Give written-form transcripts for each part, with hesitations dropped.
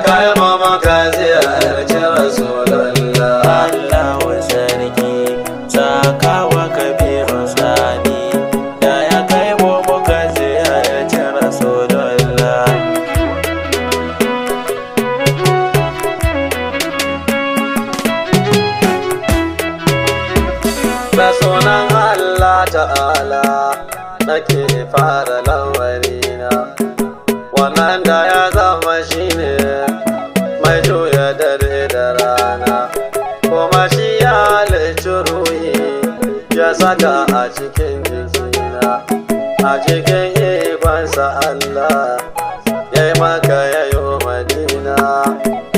kai mu muka ziyarci Rasulullah. Allahu sarki sakawa Kabiru Sani da ya kai mu muka ziyarci Rasulullah. Da sunan Allah ta'ala nake fara lamarina, wannan da ya zama shine mai juya dare da rana, kuma shi ya halicci ruhi ya saka a cikin jikina, a cikin ikonsa Allah ya yi maka ya yi Madina,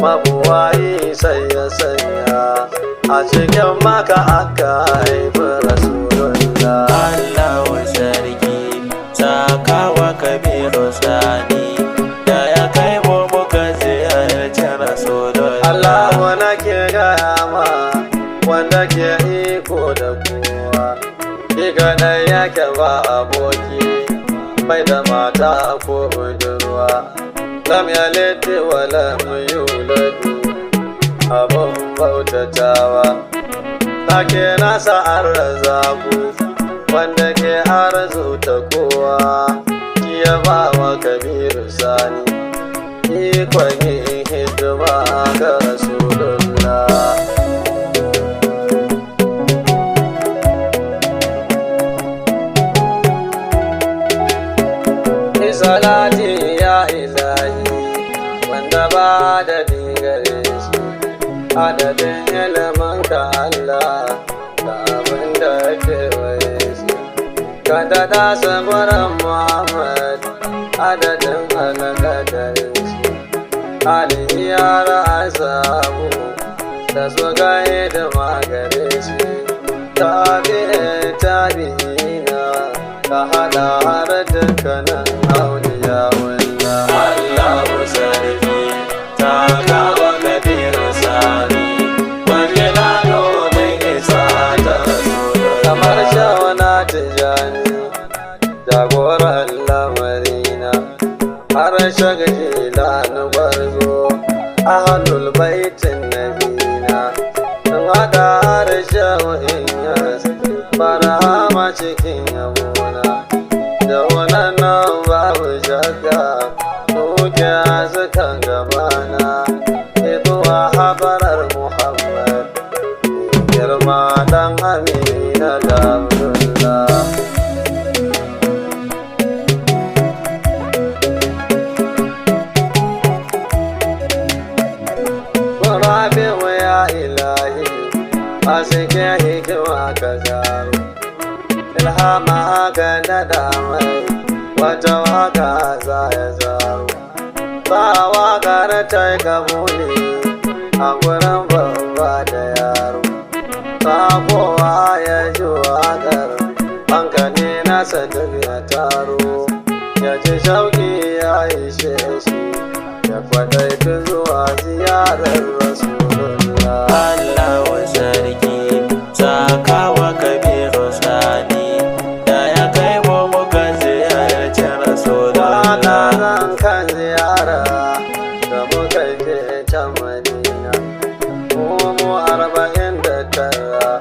mabuwayi sai ya sanya a cikin maka aka haifi Rasulullah. Allahu sarki sakawa Kabiru Sani da ya kai mu muka ziyarci Rasulullah. Allahu nake gaya ma wanda ke iko da kowa, shi kadai yake ba aboki, bai da mata ko budurwa, lam yalid wa lam yulad, abun bautatawa take nasa arzaku, wanda ke arzuta kowa, shi ya ba wa Kabiru Sani ikon yin hidima ga Rasulullah. Salati ya ilahi wanda ba da digare shi, adadin ilimanka Allah da abin da kewaye shi, ka daɗa sabuwar Muhammad adadin halakadarin shi, alihi yara asabu da su ga hidima gare shi, tabi'ina ka haɗa har dukkanin auliya wallah. Allahu sarki sakawa Kabiru Sani wanda na domin isa ta Rasulullah. Kamar shawana tijani jagoran lamarina, har shagila na gwarzo ahlul baitin nabina, sun haɗa har shawin yas barama cikin yabona, da wannan nan babu shakka duke sukan gabana, ituwa habarar Muhammad girma dan Amina da Abdullah. Rabi'u ya ilahi a cikin hikima ka zaro, ilhama ka daɗa mai wata waka za ya zaro, ba waƙar ta yi kabuli a gurin babba da yaro, ba kowa ya ji waƙar hankali nasa duk ya taro, ya ji shauƙi ya ishe shi ya kwaɗaitu zuwa ziyarar Rasulullah. Allahu sarki sakawa Kabiru Sani da ya kai mu muka ziyarci Rasulullah. Zan kan ziyara da muka je can Madina, mu 49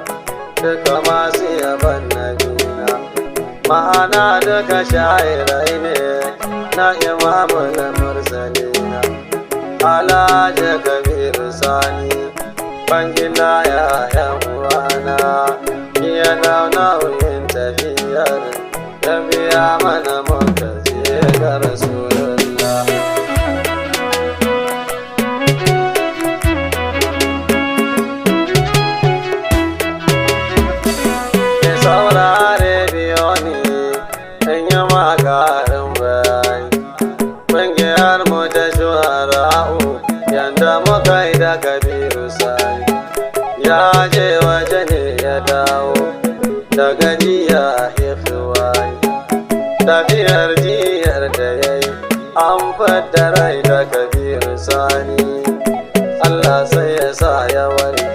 duka masu yaban nabina, ma'ana duka sha'irai ne na imamul mursalina, Alhaji Kabiru Sani bangina ya yan uwana, iya nauyin tafiyar ya biya mana muka je ga Rasulullah. Ke saurare biyo ne in yi makarin bayani, ƙungiyar mu ta shuhara'u yanda muka yi da Kabiru Sani, ya je waje ne ya dawo daga jiya ikhwani, tafiyar jiyar da ya yi an fadda rai da Kabiru Sani, Allah sai ya sa ya warke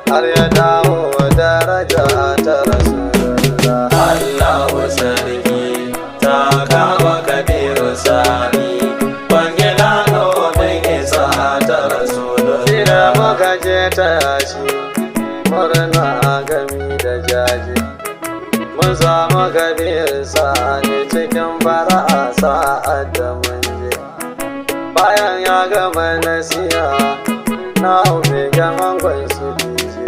har ya dawo daraja ta Rasulullah. Allahu sarki sakawa Kabiru Sani bangina domin isa taya shi murna gami da jaji. Mun samu Kabir Sani cikin fara'a sa'ad da mun je. Bayan ya gama nasiha na hau begen angon su dije.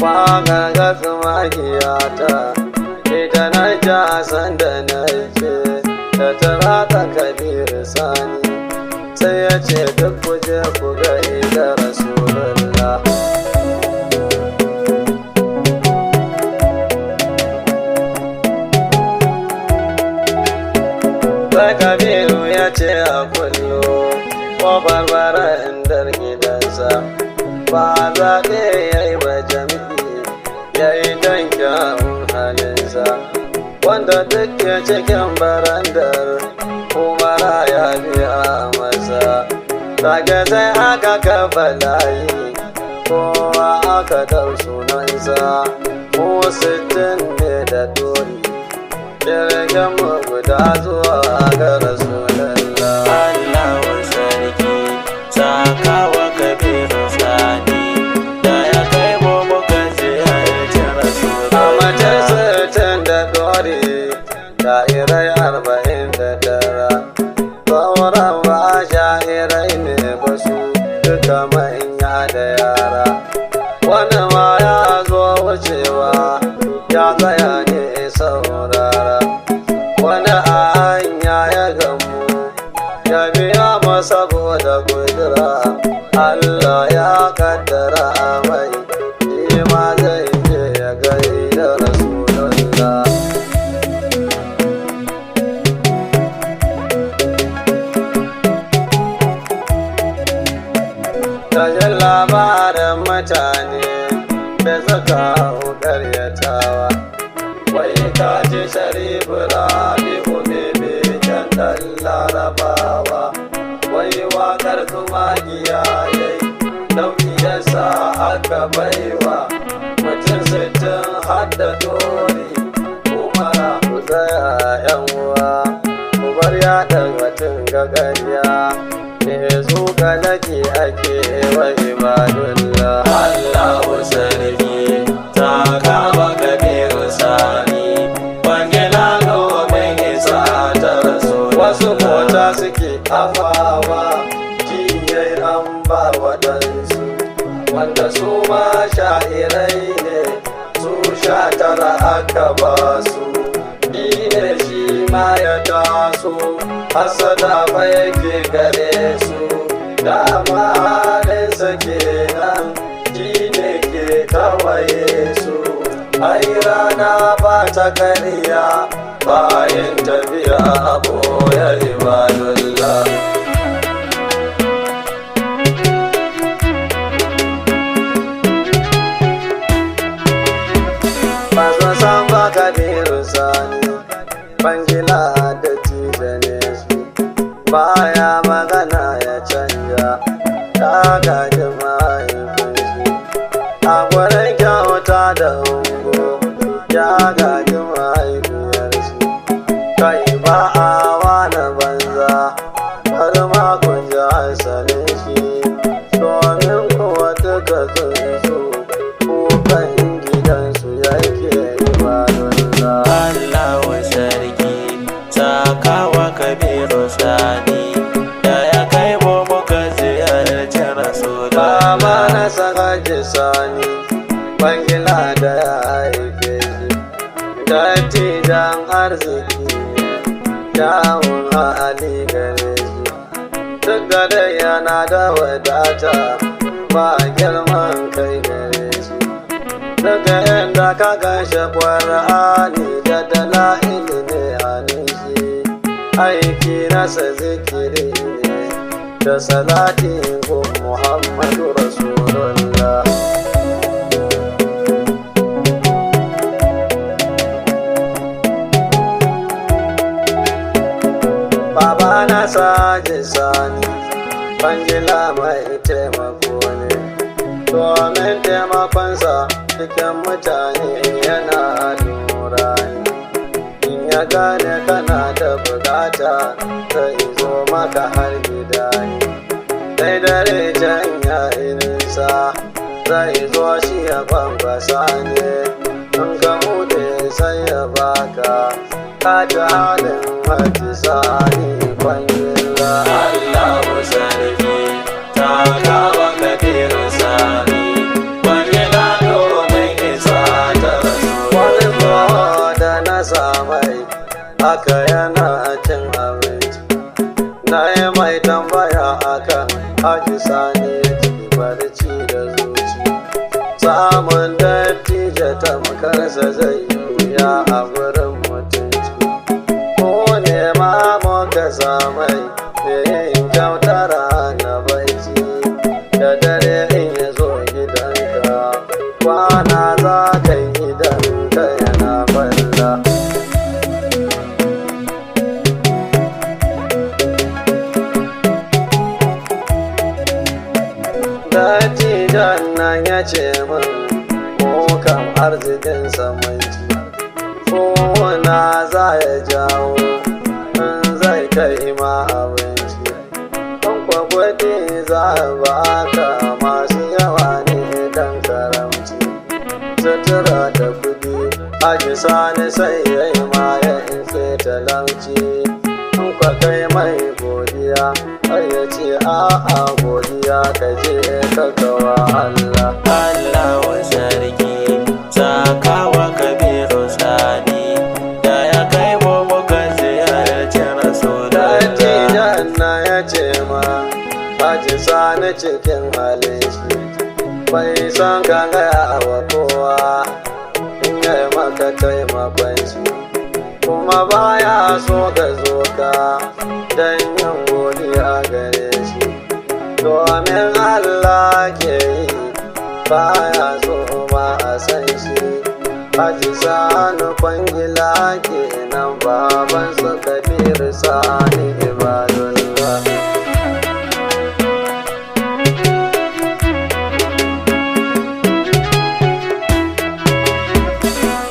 Waƙar gatsu magiyata ita na ja sanda na ce da tara ta Kabir Sani. Sai ya ce duk kuje ku ga ida Rasulullah. Sai Kabiru ya ce a kullo ƙofar barandar gidansa. Ba zaɓe ya yi ba jam'i ya yi don kyawun halinsa. Wanda duk ya cikin barandar umara ya biya masa. Sake sai aka kafa layi kowa aka dau sunansa. Mu 60 ne da dori jirgin mu guda zuwa ga Rasulallah. Allahu sarki sakawa Kabir Sani da ya kai mu muka ziyarci Rasulallah. A mace 60 da dori sha'irai 49. Sauran ba sha'irai ne ba su duka manya da yara. Wani ma ya zo wucewa ya tsaya ne saurara. Wani a hanya ya gamu ya biya masa saboda kudura. Allah ya kaddara mai shi ma zai je ya gaida Rasulullah. Tajin labarin mutane da suka ƙaryatawa. Wai ka ji Sharifu Rabi'u bebe can ɗan Larabawa. Wai waƙar tumagiya yayi nau'i yasa aka baiwa mutum 60 har da dori. Umara ku tsaya 'yan uwa ku bar yaɗa batun ga ƙarya. Zuka nake ake wa ibadullah. Allahu sarki sakawa Kabir Sani bangila domin isa ta Rasulullah. Wasu mota suke afawa jiyai an ba waɗansu wanda su ma sha'irai ne su 19 aka ba su. Ne shi ma ya taso hasada fa yake gare su. Dama halinsa kenan shi ne ke tawaye su. Ai rana ba ta ƙarya bayan tafiya a ɓoye ibadullah. Ba su san ba Kabiru Sani bangila da tijane su. Baya magana ya canja ta gaji mahaifin shi. A gurin kyauta da ungo ya gaji mahaifiyar shi. Kai ba a wani banza har ma kun ji asalin shi. Domin kuwa duka tsuntsu kukan gidansu yake ibadullah. Allahu sarki sakawa Kabir Sani da ya kai mu muka ziyarci Rasulullah. Baba na Sakaji Sani bangila da ya haife shi. Dattijan arziki kyawun hali gare shi. Duk da dai yana da wadata ba girman kai gare shi. Daga inda ka ganshi Qur'ani da dala'ili ne hannun shi. Aiki nasa zikiri ne da salati gun Muhammadu Rasulullah. Baba na Saji Sani bangila mai taimako ne. Domin taimakonsa cikin mutane yana lura ne. In ya gane kana da bukata zai zo maka har gida ne. Sai dare can ya nisa zai zo shi ya kwankwasa ne in ka bude sai ya baka ka ta halin hajji sani kwangila. Allahu sarki takawa kabiru sani kwangila domin isa ta Wani rasulullah. ko da na samai haka yana cin abinci na yi mai tambaya akan haji sani ya ci barci da zuci samun dattijo tamkarsa zai yi wuya a wurin mutunci ko ne ma muka samai da yin kyautar na baici da dare in ya zo gidanka kwana za ka yi gidanka yana balla. Dattijon nan ya ce min mu kam arzikin samanci kowana za ya jawo in zai kai ma abinci in kwagwade za a baka masu yawa ne dan karamci sutura da kudi haji sani sai ya yi ma ya infe talauci in kwa kai mai godiya har ya ce a'a godiya ka je ka gawa Allah. Allahu sarki sakawa kabiru sani da ya kai mu muka ziyarci rasulullah. Dattijan na ya ce ma haji sani cikin halin shi bai san ka gaya wa kowa in yi maka taimakon shi kuma baya so ka zo ka don yin godiya gare shi domin Allah ke yi baya so ma a san shi haji sani kwangila kenan baban su kabiru sani ibadullah.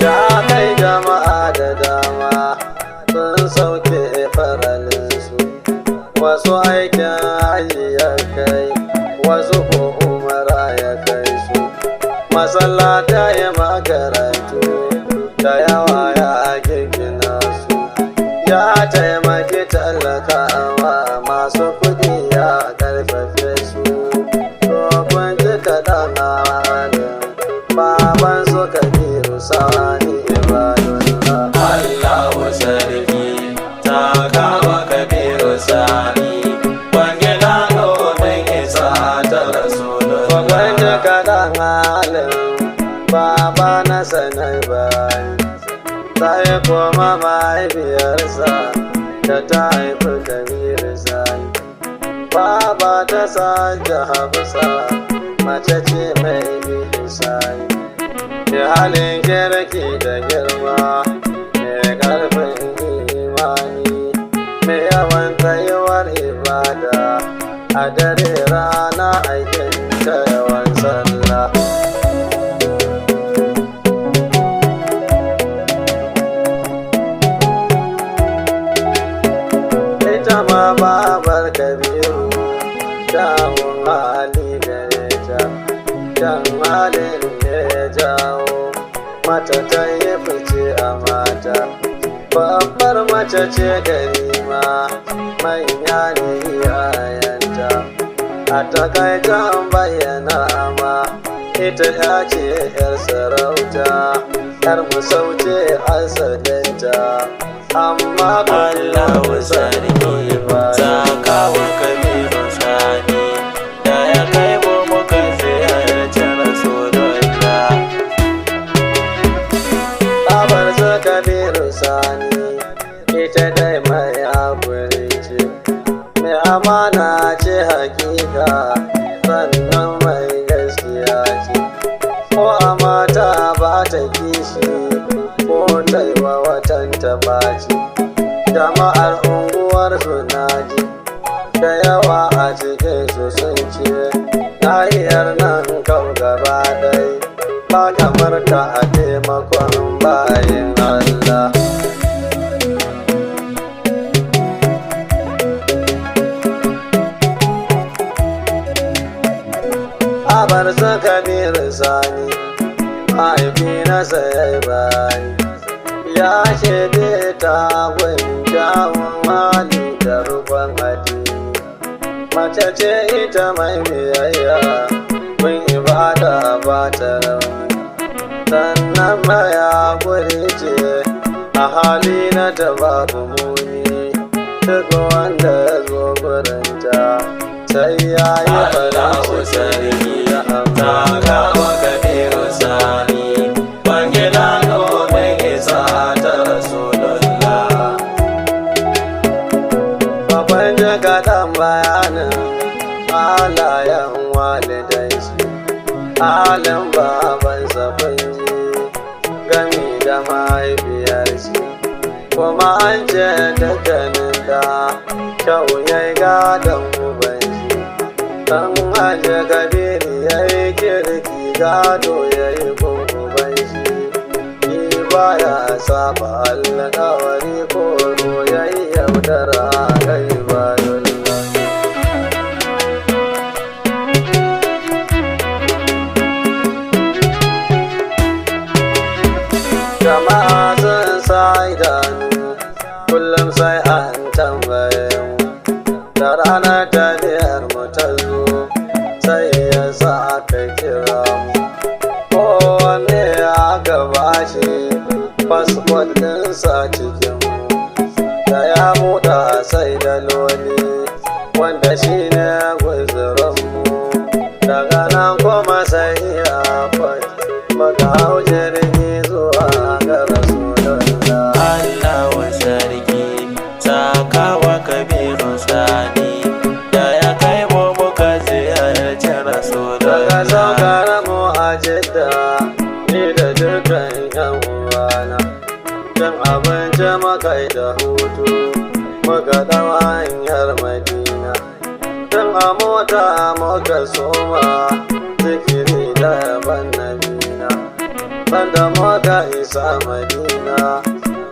Ya kai jama'a da dama sun sauke faralinsu wasu aikin haji ya kai wasu ko umara ya kai su masallata ya makarantu da yawa ya gina su ya taimaki talakawa masu kudi ya karfafe su dokon ji kaɗan halin baban su kabiru sani ibadullah. Allahu sarki takawa kabiru sani kwangila domin isa ta rasulullah. Dokon ji kaɗan halin baba na sanar bayi sai kuma mahaifiyarsa da ta haifi kabiru sani baba ta saja hafsa mace ce mai bisani da halin kirki da girma mai ƙarfin imani mai yawan tsayuwar ibada a dare rana aikin ta yawan sallah. Ita ma babar kabiru kyawun hali gare ta kyan halin ne ya jawo mata ta yi fice a mata babbar mace ce karima manya ne iyayenta a takaitan bayyana ma ita ya ce yar sarauta yar musauce asalinta amma Allahu sarki sakawa kabiru sani da ya kai mu muka ziyarci rasulullah. babar su kabiru sani ita dai mai haƙuri ce mai amana ce hakika sannan mai gaskiya ce ko a mata ba ta kishi ko ta yi wa watan ta baci jama'ar unguwar su naji da yawa a cikin su sun ce nahiyar nan kau gaba ɗai ba kamar ta a taimakon bayin Allah. Aba kamar su Kabiru Sani mahaifi na sayai bayani ya shaide ta gun kyawun hali da rufin addini mace ce ita mai biyayya kun ibada ba ta rauni sannan maya guri ce a hali na ta babu muni duk wanda ya zo gurinta sai ya yi farin ciki ya ta kawo Kabiru Sani bangida domin isa ta Rasulullah. Babban jakadan bayanin halayen walidan shi halin babansa kunji gami da mahaifiyar shi kuma an ce dukkanin da kyau ya yi gadon uban shi dan haje Kabiru ya yi kirki gado ya yi uban shi ni baya saba alƙawari ko ya yi yaudara kai bayan jama'a sun sa idanu kullum sai an tambaye mu da ranar tafiyar mu ta zo sai ya sa aka kira mu kowanne aka bashi fasfot ɗinsa cikin mu da ya buɗa sai da loli wanda shi ne guzurin mu daga nan kuma sai ya fadi maka hau jirgi zuwa ga Rasulullah. Allahu sarki sakawa Kabiru Sani da ya kai mu muka ziyarci Rasulullah. Daga saukar mu a Jidda ni da dukkan yan uwana cin abinci muka yi da hutu muka ɗau hanyar Madina tun a mota muka soma zikiri da yaban nabina banda muka isa Madina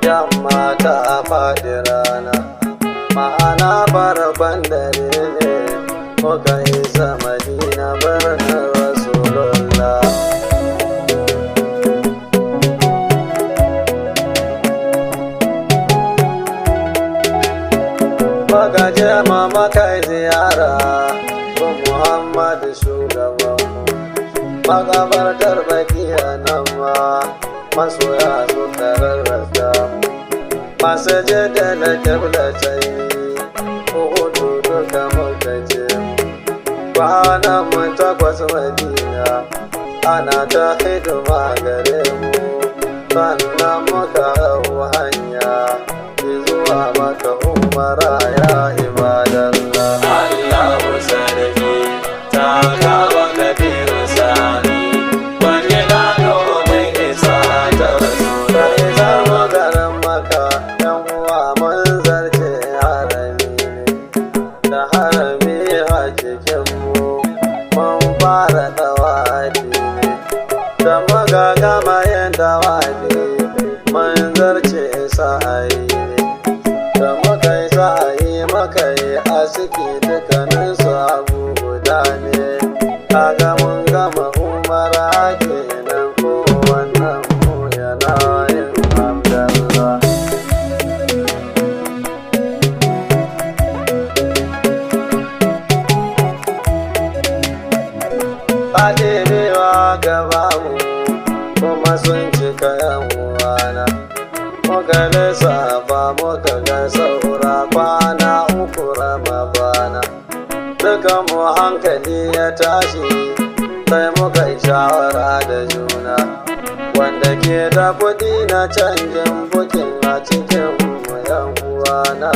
yamma ta faɗi rana ma'ana farkon dare ne muka isa Madina birnin Rasulullah. Muka je ma muka ziyara gun Muhammadu shugabanmu makabartar Bakiya nan ma masoya suka rarraka mu masu jidda na kiblatai hudu duka muka je kwanan mu takwas Madina ana ta hidima gare mu sannan muka hau hanya zuwa maka umara ya ibadallah. Allahu sarki ta kawo Kabiru Sani bangida domin isa ta Rasulullah. Da isar magarin maka yan uwa mun zarce harami ne da harami a cikinmu mun fara dawafi ne da muka gama yin dawafi mun zarce sa'ayi ne da muka yi sa'ayi muka yi asiki dukkanin su abu guda ne kaga mun gama umara kenan ko wannan mu yana yin Abdallah. Faɗiɗewa gaba mu kuma sun cika yan uwana muka lissafa muka ga saura kwana uku Ramadana dukan mu hankali ya tashi sai muka yi shawara da juna wanda ke da kuɗi na canjin bukin a cikin mu yan uwana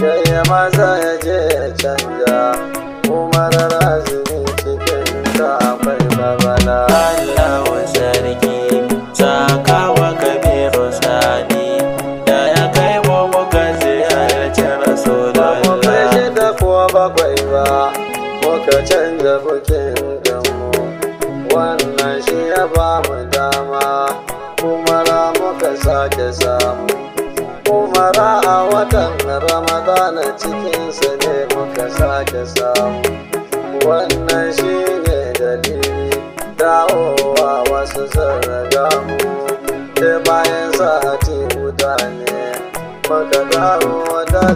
ya yi maza ya je ya canja umarar azumi cikin ta akwai babala. Allahu sarki sakawa Kabiru Sani da ya kai mu muka ziyarci Rasulullah. Ba mu kai shida ko bakwai ba muka canza bukin gamu wannan shi ya ba mu dama umara muka sake samu umara a watan Ramadana cikinsa ne muka sake samu wannan shi ne dalili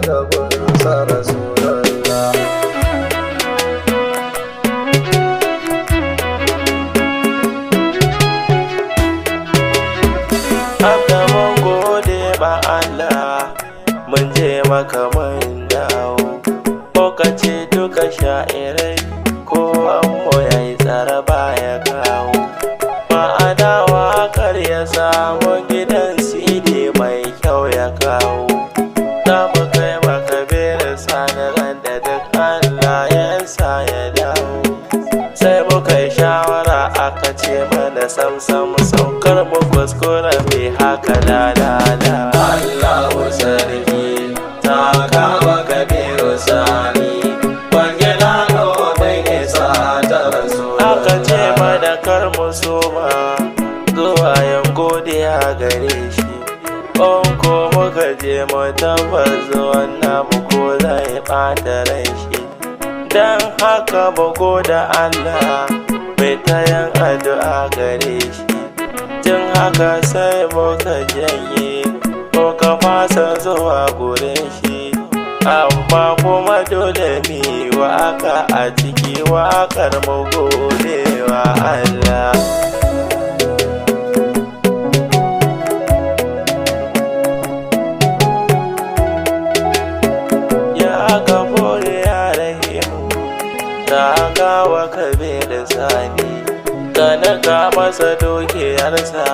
daga gunsa Rasulullah. Abda mun gode ma Allah, mun je maka mun dawo. Lokaci duka sha'irai ko ammo yayi tsara baya kawo. Ma'ana waƙar ya samu gidan CD mai kyau ya kawo. Za mu kai maka bere sanaran da duk Allah ya sa ya dawo. Sai muka yi shawara aka ce mana samsam saukar mu kuskura mai haka lalala. Allahu sarki ta kama kabiru sani bangina domin isa ta rasu. Aka ce mana kar mu soma zuwa yan godiya gare shi. Ko muka je mu tabbas wannan mu ko zai ɓata rai shi. Dan haka mu goda Allah mai tayan addu'a gare shi. Tun haka sai muka janye muka fasa zuwa gurin shi. Amma kuma dole mi waka a ciki wakar mu gode wa Allah. Wa kabiru sani kana ka masa dukiyarsa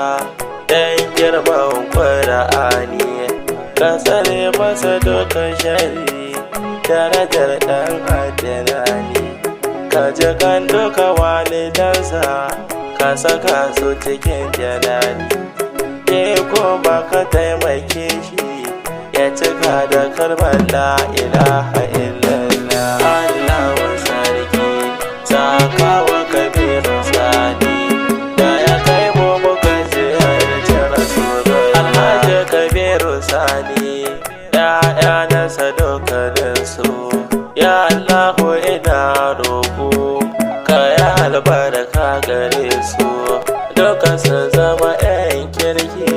dan girman Qur'ani, ka tsare masa dukkan shari darajar dan adalani, ka ji kan duka walidansa ka saka su cikin jalali. Ke kuma ka taimake shi ya cika da kalmar la ilaha illallah. Allahu sarki sakawa kabiru sani da ya kai mu muka ziyarci Rasulullah. Alhaji kabiru sani ya'ya na sadaukarinsu, ya Allahu ina roƙo ka ya albarka gare su, duka su zama 'yan kirki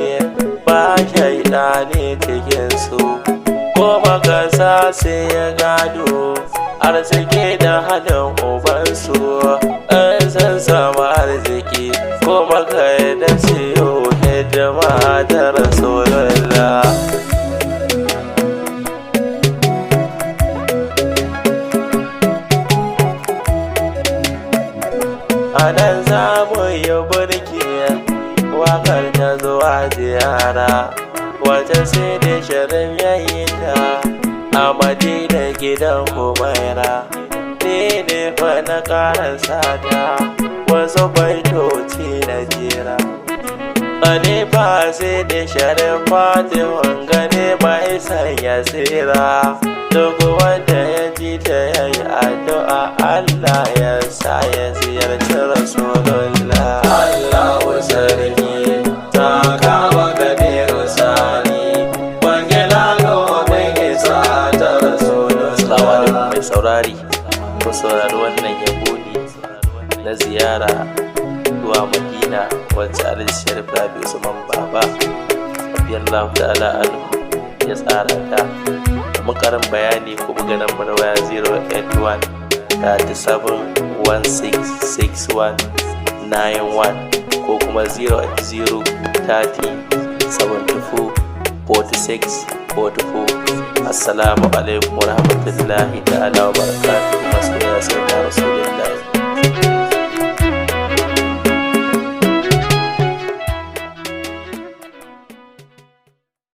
ba shaidani cikinsu, kuma ka sa sai ya gado arziki da halin ubansu. An san sama arziki kuma ka da siyo hidima da Rasulullah. A nan za mu yi burki wakar ta zuwa ziyara wata sai da shirin yayi ta a Madina gidan Humaira. Ni ne fa na karasa ta wasu baitoci na jera. Khalifa sai da shirin Fatiman gane mai sanya tsira. Duk wanda ya ji ta yayi addu'a Allah ya sa ya ziyarci Rasulullah. Allahu sarki ta kama kabiru sani bangila domin isa ta Rasulullah. Assalamu alaikum mai saurari, ku saurari wannan yabo ne na ziyara zuwa Madina wacce Alhaji Sharif Rabi Usman Baba radiyallahu ta'ala anhu ya tsara ta. Mukarin bayani ku buga lambar waya 081 37 16 61 91 ko kuma 080 30 74 46 44. Assalamu alaikum warahmatullahi ta'ala wa barakatuhu.